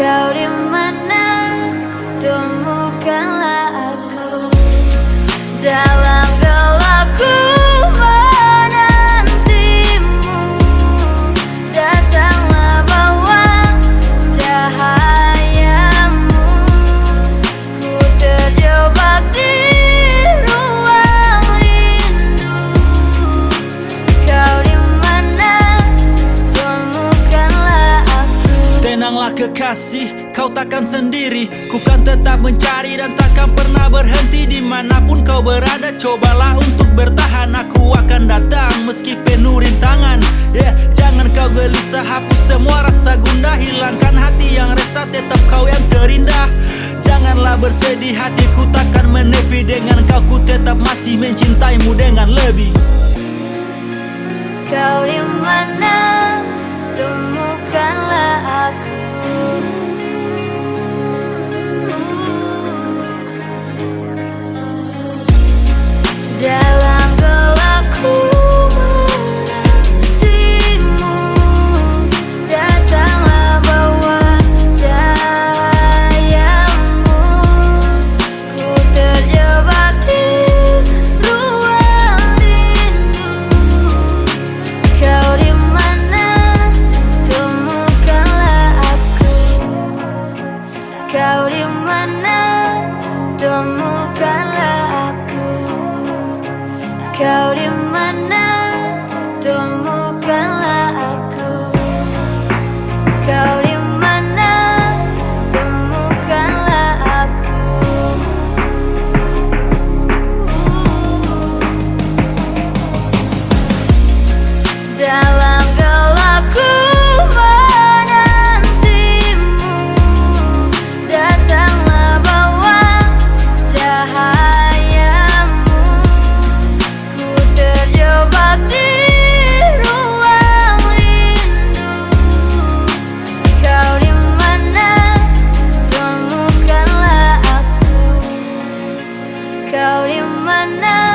Kau di mana? Temukanlah aku dalam gelapku menantimu. Datanglah bawa cahayamu. Ku terjebak di ruang rindu. Kau di mana? Temukanlah aku. Tenanglah kekasih, kau takkan sendiri. Ku kan tetap mencari dan takkan pernah berhenti. Dimanapun kau berada, cobalah untuk bertahan. Aku akan datang meski penuh rintangan. Jangan kau gelisah, hapus semua rasa gundah. Hilangkan hati yang resah, tetap kau yang terindah. Janganlah bersedih, hatiku takkan menepi. Dengan kau ku tetap masih mencintaimu dengan lebih. Kau di mana? Temukanlah aku. Dalam gelapku menantimu. Datanglah bawa cahayamu. Ku terjebak di ruang rindu. Kau di mana? Temukanlah aku. Kau di mana? Temukanlah aku. Kau di mana? Temukanlah aku. Kau di mana? Temukanlah aku. Dalam gelapku menantimu. Datanglah bawa cahayamu. Ku terjebak di ruang rindu. Kau di mana? Temukanlah aku. Kau di mana?